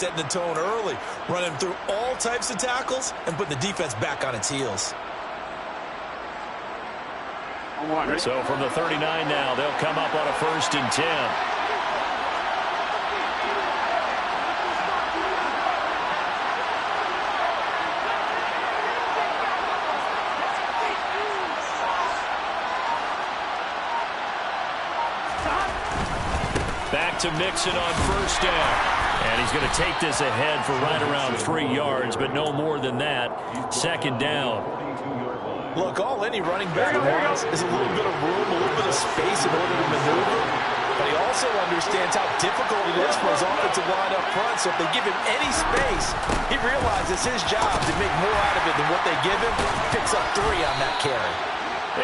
setting the tone early, running through all types of tackles and putting the defense back on its heels. So from the 39 now, they'll come up on a 1st and 10. Back to Mixon on 1st down. And he's going to take this ahead for right around 3 yards, but no more than that. 2nd down. Look, all any running back wants is a little bit of room, a little bit of space in order to maneuver. But he also understands how difficult it is for his offensive line up front. So if they give him any space, he realizes his job to make more out of it than what they give him. Picks up 3 on that carry.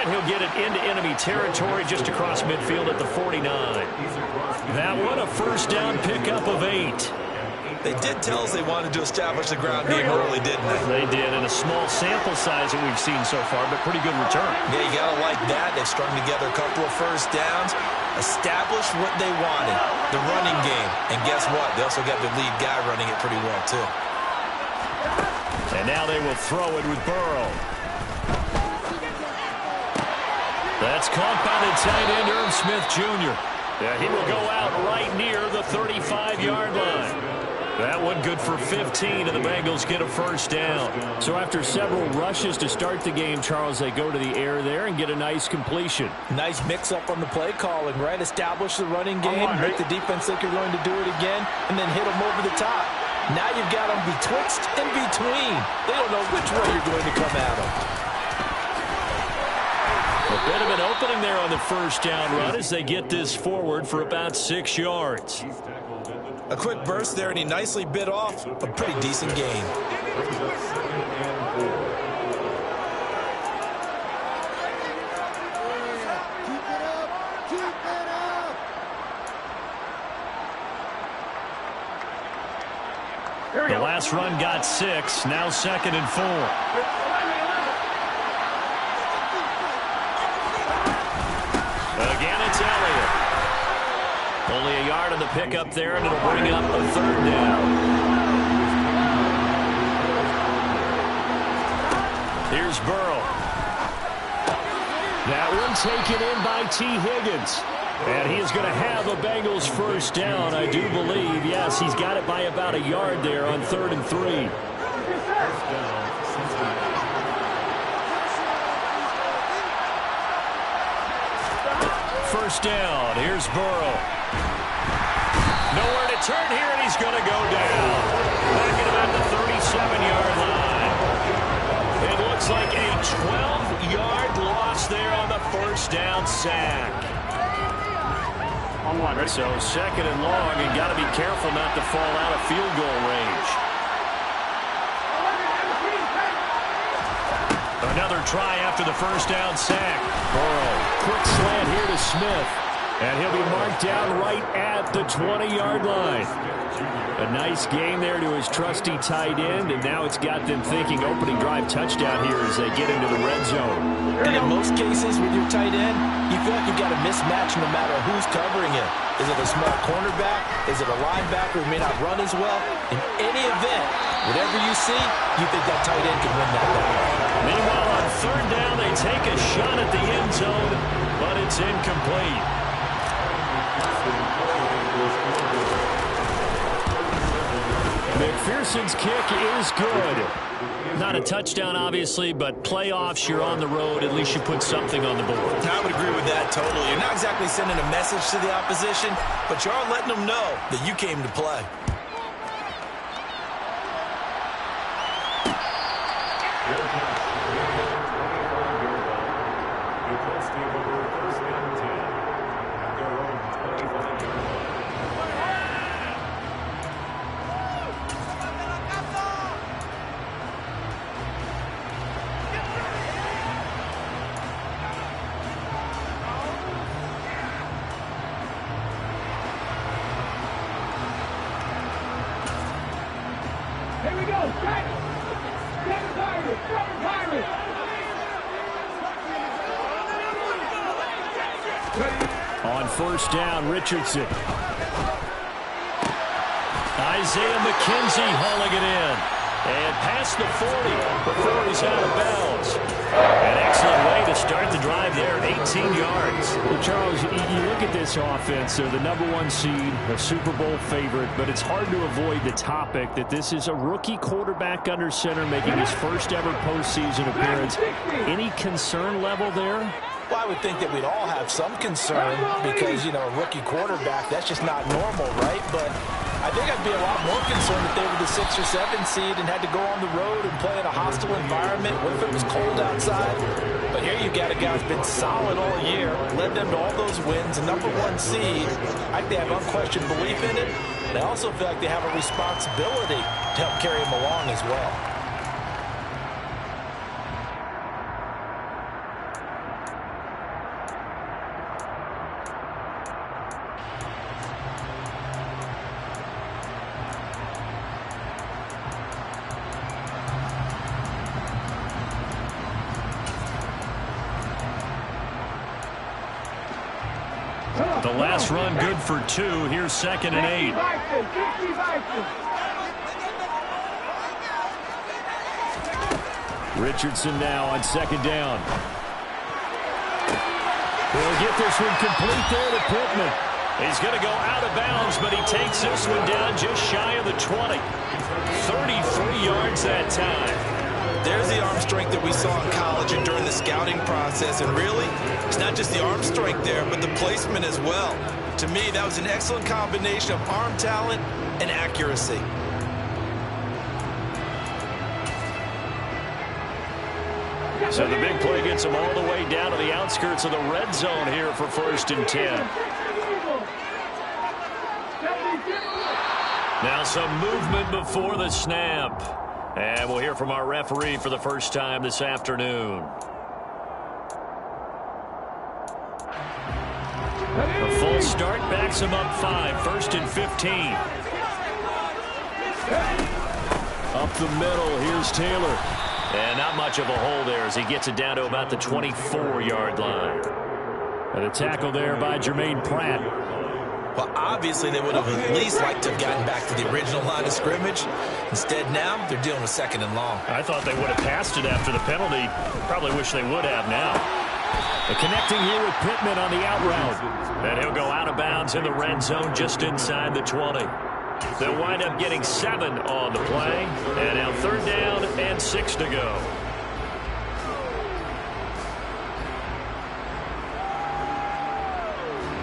And he'll get it into enemy territory just across midfield at the 49. That one, a 1st down pickup of 8. They did tell us they wanted to establish the ground game early, didn't they? They did, and a small sample size that we've seen so far, but pretty good return. Yeah, you got to like that. They've strung together a couple of 1st downs, established what they wanted, the running game. And guess what? They also got the lead guy running it pretty well, too. And now they will throw it with Burrow. That's caught by the tight end, Irv Smith Jr. Yeah, he will go out right near the 35-yard line. That one good for 15, and the Bengals get a 1st down. So after several rushes to start the game, Charles, they go to the air there and get a nice completion. Nice mix-up on the play calling, right? Establish the running game, make the defense think you're going to do it again, and then hit them over the top. Now you've got them betwixt and between. They don't know which way you're going to come at them. A bit of an opening there on the 1st down run as they get this forward for about 6 yards. A quick burst there, and he nicely bit off a pretty decent gain. The last run got 6, now 2nd and 4. Again, it's Elliott. Only a yard on the pickup there, and it'll bring up a 3rd down. Here's Burrow. That one taken in by T. Higgins. And he is going to have a Bengals 1st down, I do believe. Yes, he's got it by about a yard there on 3rd and 3. First down. Here's Burrow. Nowhere to turn here, and he's going to go down. Back at about the 37-yard line. It looks like a 12-yard loss there on the 1st down sack. So 2nd and long, and got to be careful not to fall out of field goal range. Another try after the 1st down sack. Burrow, quick slant here to Smith. And he'll be marked down right at the 20-yard line. A nice gain there to his trusty tight end, and now it's got them thinking opening drive touchdown here as they get into the red zone. And in most cases with your tight end, you feel like you've got a mismatch no matter who's covering it. Is it a small cornerback? Is it a linebacker who may not run as well? In any event, whatever you see, you think that tight end can win that battle. Meanwhile, on 3rd down, they take a shot at the end zone, but it's incomplete. McPherson's kick is good. Not a touchdown, obviously, but playoffs, you're on the road. At least you put something on the board. I would agree with that totally. You're not exactly sending a message to the opposition, but you are letting them know that you came to play. On 1st down, Richardson. Isaiah McKenzie hauling it in. And past the 40 before he's out of bounds. An excellent way to start the drive there, 18 yards. Well, Charles, you look at this offense. They're the #1 seed, a Super Bowl favorite, but it's hard to avoid the topic that this is a rookie quarterback under center making his first ever postseason appearance. Any concern level there? Well, I would think that we'd all have some concern because, you know, a rookie quarterback, that's just not normal, right? But I think I'd be a lot more concerned if they were the 6 or 7 seed and had to go on the road and play in a hostile environment. What if it was cold outside? But here you got a guy who's been solid all year, led them to all those wins, a #1 seed. I think they have unquestioned belief in it. And I also feel like they have a responsibility to help carry him along as well. The last run good for 2. Here's 2nd and 8. Richardson now on 2nd down. He'll get this one complete there to Pittman. He's going to go out of bounds, but he takes this one down just shy of the 20. 33 yards that time. There's the arm strength that we saw in college and during the scouting process. And really, it's not just the arm strength there, but the placement as well. To me, that was an excellent combination of arm talent and accuracy. So the big play gets him all the way down to the outskirts of the red zone here for 1st and 10. Now some movement before the snap. And we'll hear from our referee for the first time this afternoon. A full start backs him up 5. 1st and 15. Up the middle, here's Taylor. And not much of a hole there as he gets it down to about the 24-yard line. And a tackle there by Jermaine Pratt. Well, obviously they would have at least liked to have gotten back to the original line of scrimmage. Instead now, they're dealing with 2nd and long. I thought they would have passed it after the penalty. Probably wish they would have now. Connecting here with Pittman on the out route. And he'll go out of bounds in the red zone just inside the 20. They'll wind up getting 7 on the play. And now 3rd down and 6 to go.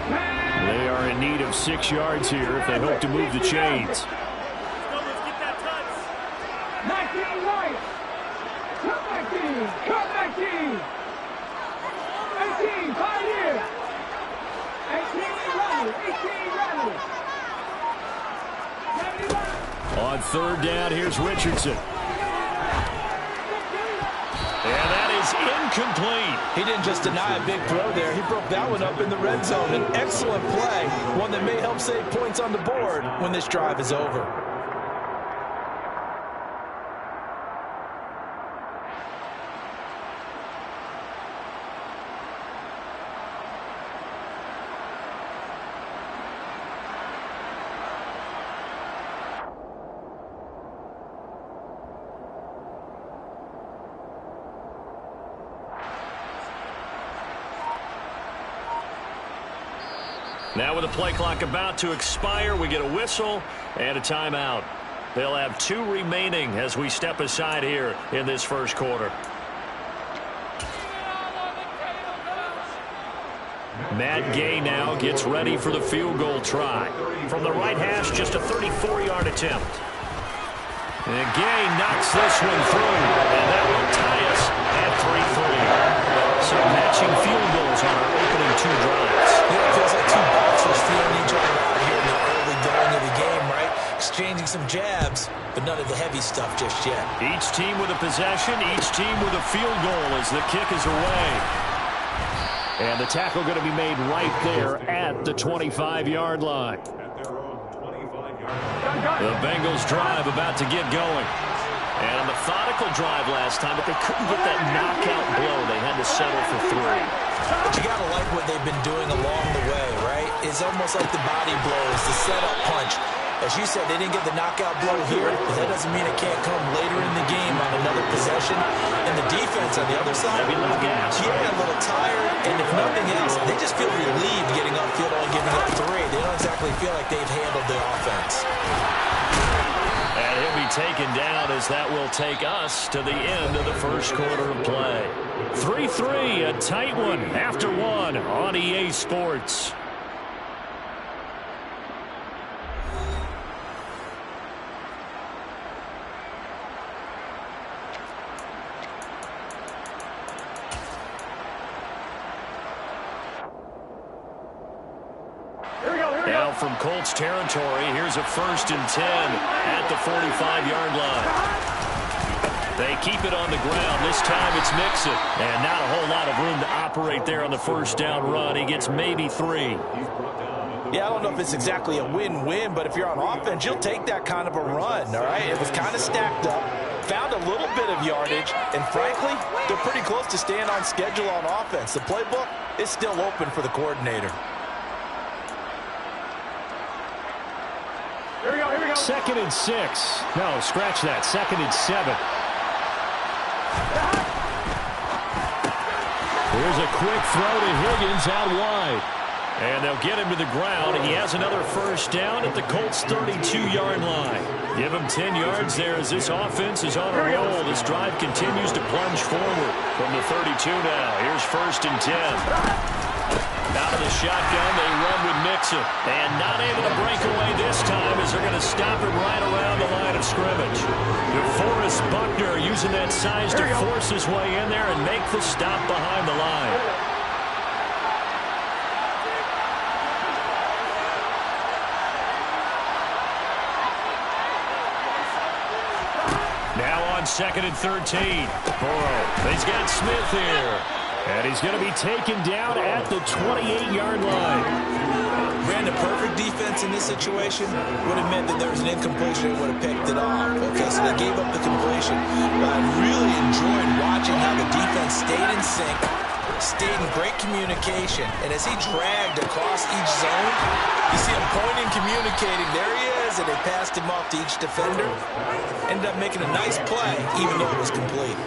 They are in need of 6 yards here if they hope to move the chains. 19 right. Cut back team. Cut back team. 18, 5 here. 18 rally. 18 rally. On 3rd down, here's Richardson. And that is incomplete. He didn't just deny a big throw there. He broke that one up in the red zone. An excellent play, one that may help save points on the board when this drive is over. Now with the play clock about to expire, we get a whistle and a timeout. They'll have 2 remaining as we step aside here in this first quarter. Matt Gay now gets ready for the field goal try. From the right hash, just a 34-yard attempt. And Gay knocks this one through, and that will tie us at 3-3. So matching field goals on our opening 2 drives. Yeah, it feels like 2 boxers feeling each other out here in the early going of the game, right? Exchanging some jabs, but none of the heavy stuff just yet. Each team with a possession, each team with a field goal as the kick is away. And the tackle going to be made right there at the 25-yard line. The Bengals drive about to get going. And a methodical drive last time, but they couldn't get that knockout blow. They had to settle for 3. But you got to like what they've been doing along the way, right? It's almost like the body blows, the setup punch. As you said, they didn't get the knockout blow here, but that doesn't mean it can't come later in the game on another possession. And the defense on the other side, maybe a little gas. Yeah, a little tired, and if nothing else, they just feel relieved getting upfield and giving up 3. They don't exactly feel like they've handled the offense. And he'll be taken down as that will take us to the end of the first quarter of play. 3-3, a tight one after 1 on EA Sports. Now from Colts territory, here's a 1st and 10 at the 45-yard line. They keep it on the ground. This time it's Mixon. And not a whole lot of room to operate there on the first down run. He gets maybe 3. Yeah, I don't know if it's exactly a win-win, but if you're on offense, you'll take that kind of a run, all right? It was kind of stacked up, found a little bit of yardage, and frankly, they're pretty close to staying on schedule on offense. The playbook is still open for the coordinator. Here we go, here we go. 2nd and 6. No, scratch that. 2nd and 7. Here's a quick throw to Higgins out wide. And they'll get him to the ground, and he has another first down at the Colts' 32-yard line. Give him 10 yards there as this offense is on a roll. This drive continues to plunge forward from the 32 now. Here's 1st and 10. Out of the shotgun, they run with Mixon. And not able to break away this time as they're going to stop him right around the line of scrimmage. DeForest Buckner using that size to force his way in there and make the stop behind the line. Now on 2nd and 13. Burrow. He's got Smith here. And he's going to be taken down at the 28-yard line. Ran the perfect defense in this situation. Would have meant that there was an incompletion and would have picked it off. Okay, so they gave up the completion. But I really enjoyed watching how the defense stayed in sync, stayed in great communication. And as he dragged across each zone, you see him pointing, communicating. There he is, and they passed him off to each defender. Ended up making a nice play, even though it was complete.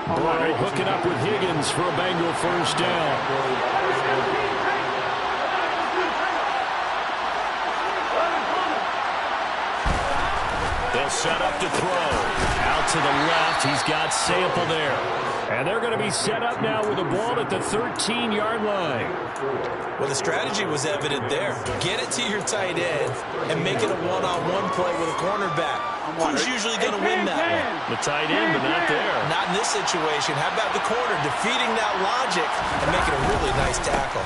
Burrow hooking up with Higgins for a Bengal first down. They'll set up to throw. Out to the left. He's got Sample there. And they're going to be set up now with the ball at the 13-yard line. Well, the strategy was evident there. Get it to your tight end and make it a one-on-one play with a cornerback. Who's usually going to win that one? The tight end, but not there. Not in this situation. How about the corner defeating that logic and making a really nice tackle?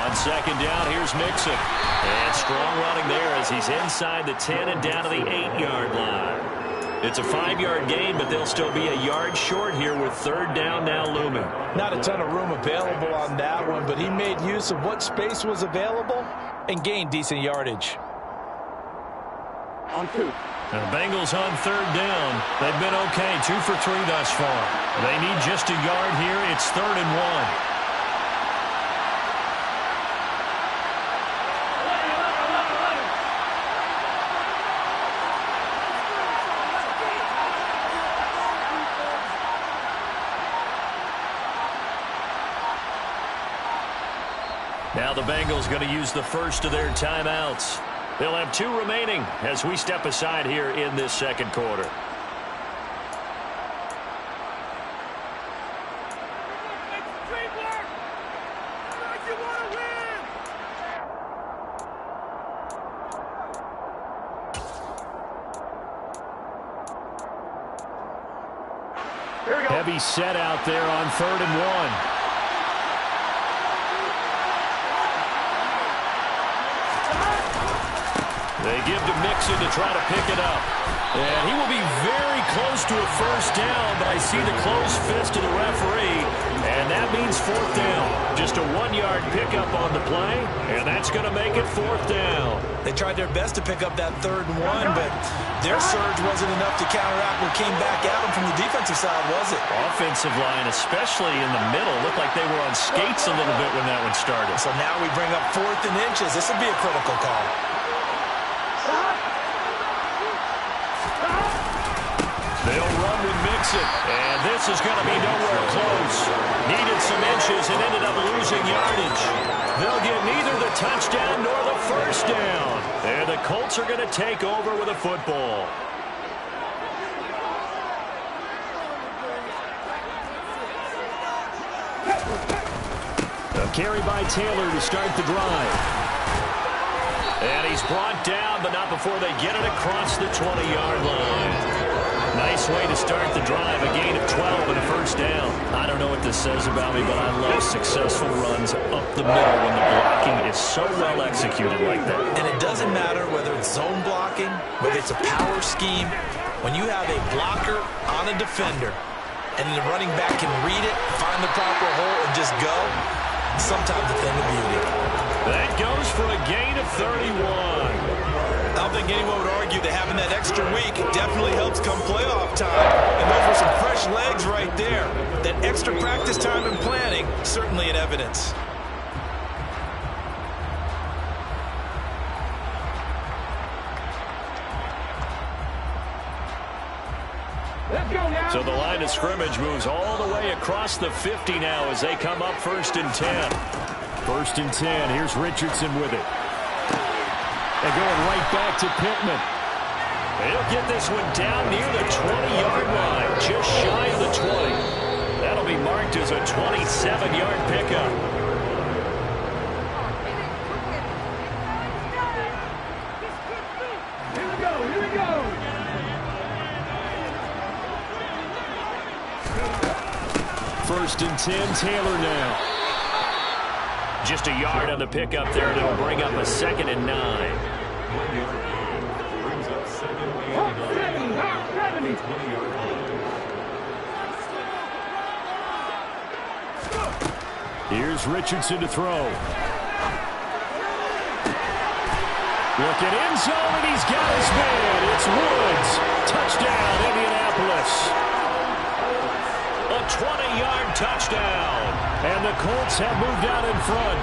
On 2nd down, here's Mixon. And strong running there as he's inside the 10 and down to the 8-yard line. It's a 5-yard gain, but they'll still be a yard short here with 3rd down now looming. Not a ton of room available on that one, but he made use of what space was available and gained decent yardage. On 2. The Bengals on 3rd down. They've been okay, 2 for 3 thus far. They need just a yard here. It's 3rd and 1. Now the Bengals going to use the first of their timeouts. They'll have 2 remaining as we step aside here in this 2nd quarter. Heavy set out there on 3rd and 1. They give to Mixon to try to pick it up. And he will be very close to a first down, but I see the closed fist of the referee, and that means 4th down. Just a 1-yard pickup on the play, and that's going to make it 4th down. They tried their best to pick up that 3rd and 1, but their surge wasn't enough to counteract what came back at them from the defensive side, was it? Offensive line, especially in the middle, looked like they were on skates a little bit when that one started. So now we bring up 4th and inches. This would be a critical call. They'll run with Mixon. And this is going to be nowhere close. Needed some inches and ended up losing yardage. They'll get neither the touchdown nor the first down. And the Colts are going to take over with a football. A carry by Taylor to start the drive. And he's brought down, but not before they get it across the 20-yard line. Nice way to start the drive, a gain of 12 and a first down. I don't know what this says about me, but I love successful runs up the middle when the blocking is so well executed like that. And it doesn't matter whether it's zone blocking, whether it's a power scheme. When you have a blocker on a defender, and the running back can read it, find the proper hole, and just go, sometimes a thing of beauty. That goes for a gain of 31. I don't think anyone would argue that having that extra week definitely helps come playoff time. And those were some fresh legs right there. That extra practice time and planning, certainly in evidence. Let's go now. So the line of scrimmage moves all the way across the 50 now as they come up 1st and 10. 1st and 10. Here's Richardson with it. They're going right back to Pittman. He'll get this one down near the 20-yard line, just shy of the 20. That'll be marked as a 27-yard pickup. Here we go. Here we go. First and 10, Taylor now. Just a yard on the pickup there, and it'll bring up a 2nd and 9. Here's Richardson to throw. Looking end zone, and he's got his man. It's Woods. Touchdown, Indianapolis. A 20-yard touchdown. And the Colts have moved out in front.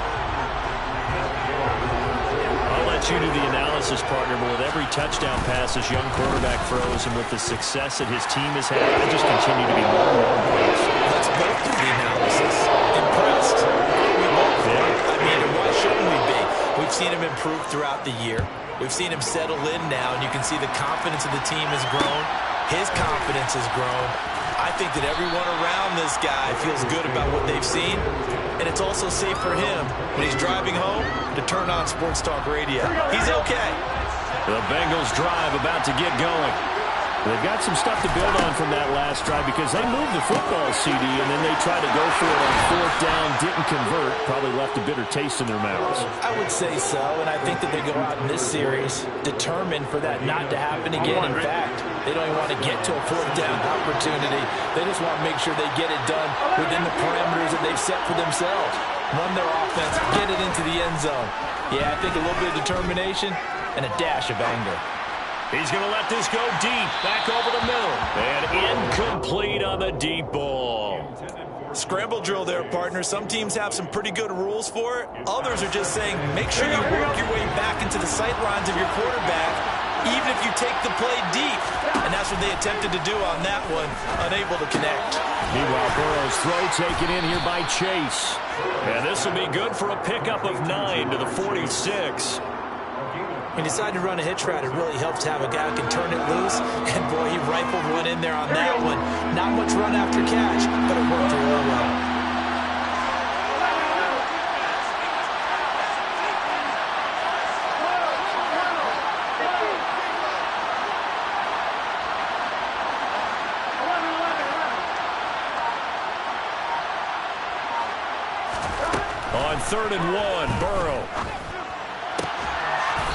I'll let you do the analysis, partner, but with every touchdown pass this young quarterback throws and with the success that his team has had, I just continue to be more and more impressed. Let's both do the analysis. Impressed. We both. I mean, why shouldn't we be? We've seen him improve throughout the year. We've seen him settle in now, and you can see the confidence of the team has grown. His confidence has grown. I think that everyone around this guy feels good about what they've seen, and it's also safe for him when he's driving home to turn on Sports Talk Radio. He's okay. The Bengals drive about to get going. They've got some stuff to build on from that last drive because they moved the football, CD, and then they tried to go for it on 4th down, didn't convert, probably left a bitter taste in their mouths. I would say so, and I think that they go out in this series determined for that not to happen again. In fact, they don't even want to get to a 4th down opportunity. They just want to make sure they get it done within the parameters that they've set for themselves. Run their offense, get it into the end zone. Yeah, I think a little bit of determination and a dash of anger. He's going to let this go deep, back over the middle, and incomplete on the deep ball. Scramble drill there, partner. Some teams have some pretty good rules for it. Others are just saying, make sure you work your way back into the sight lines of your quarterback, even if you take the play deep. And that's what they attempted to do on that one, unable to connect. Meanwhile, Burrow's throw taken in here by Chase. And this will be good for a pickup of 9 to the 46. When you decide to run a hitch route, it really helps to have a guy who can turn it loose. And, boy, he rifled one in there on that one. Not much run after catch, but it worked real well. On 3rd and 1, Burrow.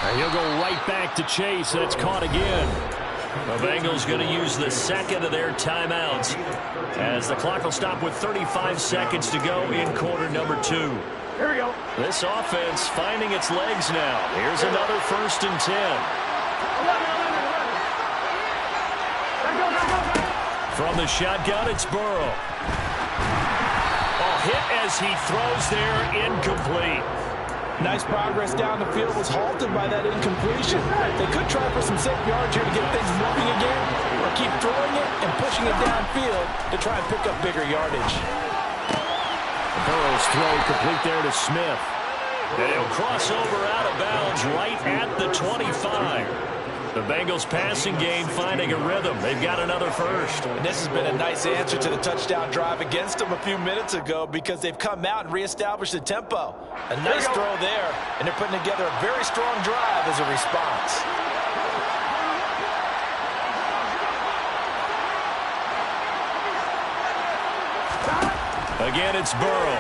And he'll go right back to Chase. That's caught again. The Bengals going to use the 2nd of their timeouts as the clock will stop with 35 seconds to go in quarter number 2. Here we go. This offense finding its legs now. Here's another 1st and 10. From the shotgun, it's Burrow. Hit as he throws there, incomplete. Nice progress down the field, was halted by that incompletion. They could try for some safe yards here to get things moving again, but keep throwing it and pushing it downfield to try and pick up bigger yardage. Burrow's throw complete there to Smith. And he'll cross over out of bounds right at the 25. The Bengals passing game finding a rhythm. They've got another first. And this has been a nice answer to the touchdown drive against them a few minutes ago because they've come out and reestablished the tempo. A nice throw there, and they're putting together a very strong drive as a response. Again, it's Burrow.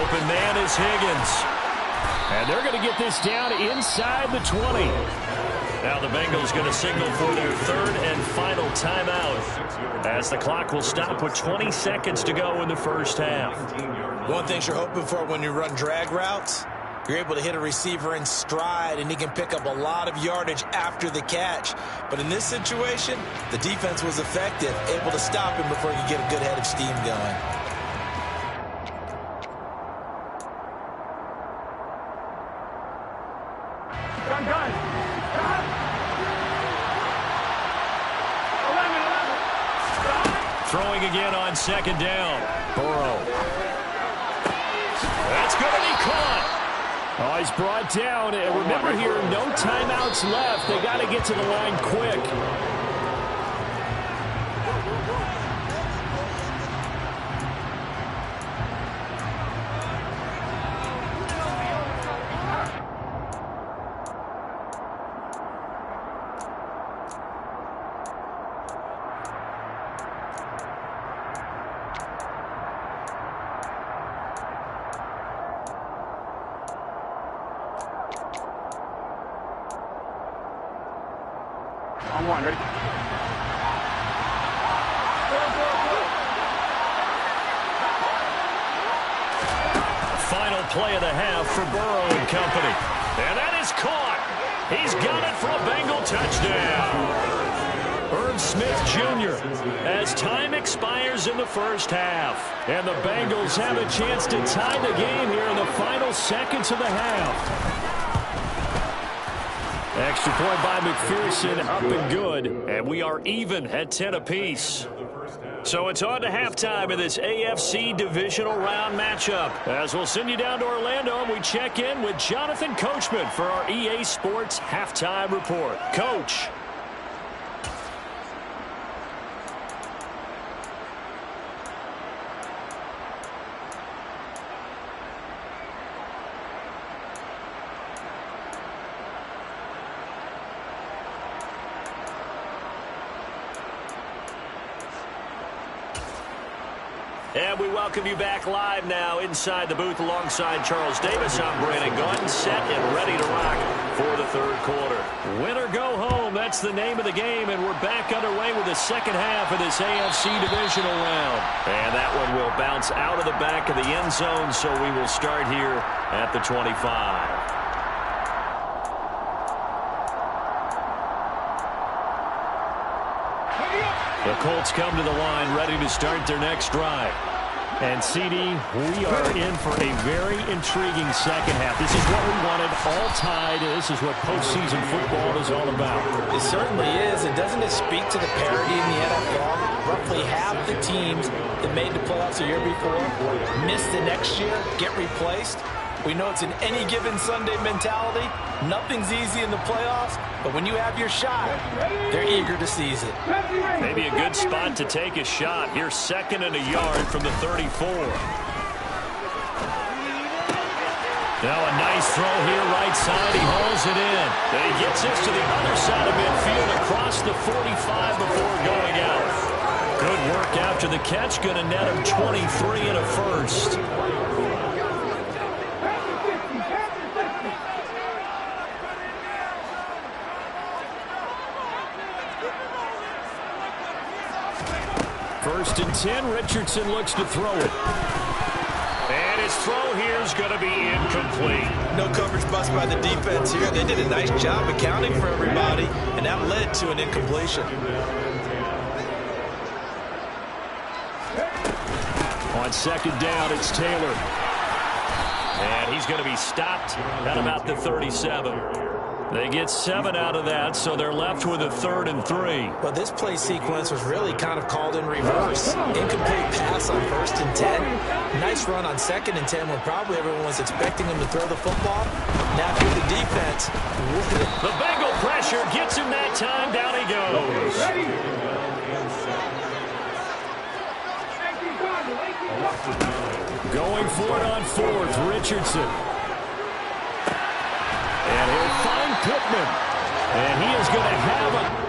Open man is Higgins. And they're going to get this down inside the 20. Now the Bengals going to signal for their third and final timeout as the clock will stop with 20 seconds to go in the first half. One thing you're hoping for when you run drag routes, you're able to hit a receiver in stride, and he can pick up a lot of yardage after the catch. But in this situation, the defense was effective, able to stop him before he could get a good head of steam going. Throwing again on second down. Burrow. That's going to be caught. Oh, he's brought down. And remember here, no timeouts left. They got to get to the line quick. I'm one, ready? Final play of the half for Burrow and company. And that is caught. He's got it for a Bengal touchdown. Irv Smith Jr. as time expires in the first half. And the Bengals have a chance to tie the game here in the final seconds of the half. Extra point by McPherson, up and good. And we are even at 10 apiece. So it's on to halftime in this AFC divisional round matchup. As we'll send you down to Orlando, and we check in with Jonathan Coachman for our EA Sports Halftime Report. Coach. And we welcome you back live now inside the booth alongside Charles Davis. I'm Brandon Gaudin, set and ready to rock for the third quarter. Win or go home, that's the name of the game, and we're back underway with the second half of this AFC divisional round. And that one will bounce out of the back of the end zone, so we will start here at the 25. The Colts come to the line ready to start their next drive. And, CD, we are in for a very intriguing second half. This is what we wanted, all tied. This is what postseason football is all about. It certainly is. And doesn't it speak to the parity in the NFL? Roughly half the teams that made the playoffs the year before miss the next year, get replaced. We know it's an any given Sunday mentality. Nothing's easy in the playoffs, but when you have your shot, they're eager to seize it. Maybe a good spot to take a shot. Here's second and a yard from the 34. Now a nice throw here, right side. He hauls it in. He gets this to the other side of midfield across the 45 before going out. Good work after the catch. Going to net him 23 and a first. First and 10, Richardson looks to throw it. And his throw here is going to be incomplete. No coverage bust by the defense here. They did a nice job accounting for everybody, and that led to an incompletion. On second down, it's Taylor. And he's going to be stopped at about the 37. They get 7 out of that, so they're left with a 3rd and 3. But this play sequence was really kind of called in reverse. Incomplete pass on 1st and 10. Nice run on 2nd and 10 when probably everyone was expecting him to throw the football. Now if you're the defense, the Bengal pressure gets him that time. Down he goes. Going for it on 4th, Richardson. And he'll find Pittman. And he is going to have a...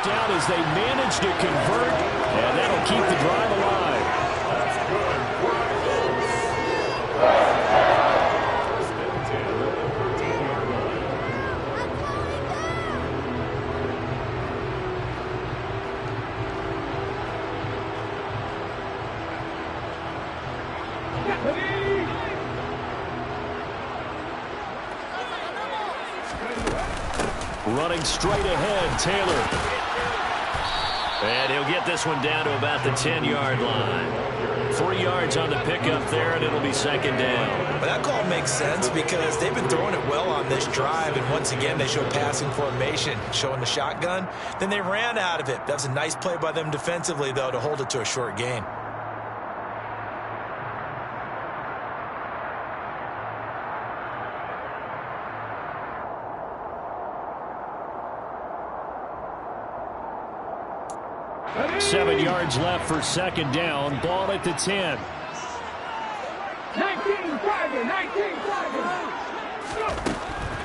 down as they manage to convert, and that'll keep the drive alive. Running straight ahead, Taylor. And he'll get this one down to about the 10-yard line. 3 yards on the pickup there, and it'll be 2nd down. But that call makes sense because they've been throwing it well on this drive, and once again they show passing formation, showing the shotgun. Then they ran out of it. That was a nice play by them defensively, though, to hold it to a short gain. Seven yards left for 2nd down. Ball at the 10.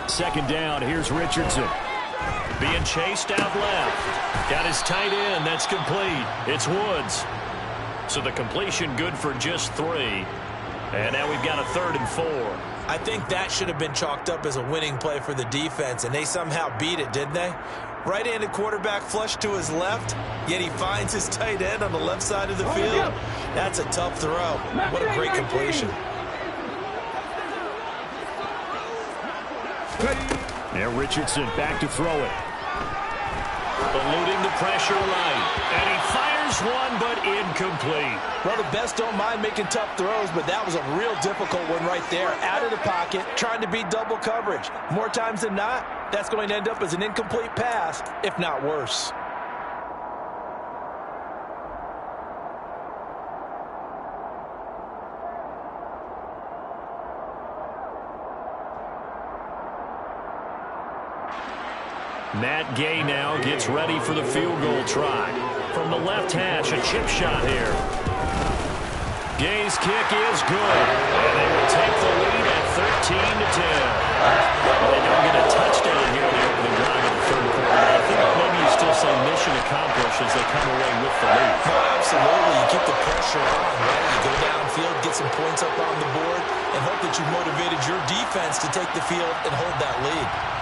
2nd down. Here's Richardson. Being chased out left. Got his tight end. That's complete. It's Woods. So the completion good for just 3. And now we've got a 3rd and 4. I think that should have been chalked up as a winning play for the defense, and they somehow beat it, didn't they? Right-handed quarterback flush to his left, yet he finds his tight end on the left side of the field. That's a tough throw. What a great completion. Now Richardson back to throw it. Eluding the pressure right. And he fires one, but incomplete. Well, the best don't mind making tough throws, but that was a real difficult one right there. Out of the pocket, trying to beat double coverage. More times than not, that's going to end up as an incomplete pass, if not worse. Matt Gay now gets ready for the field goal try. From the left hash, a chip shot here. Day's kick is good. And they will take the lead at 13-10. Well, they don't get a touchdown here in the opening drive of the third quarter. I think maybe you still say mission accomplished as they come away with the lead. No, absolutely. You keep the pressure on, right? You go downfield, get some points up on the board, and hope that you've motivated your defense to take the field and hold that lead.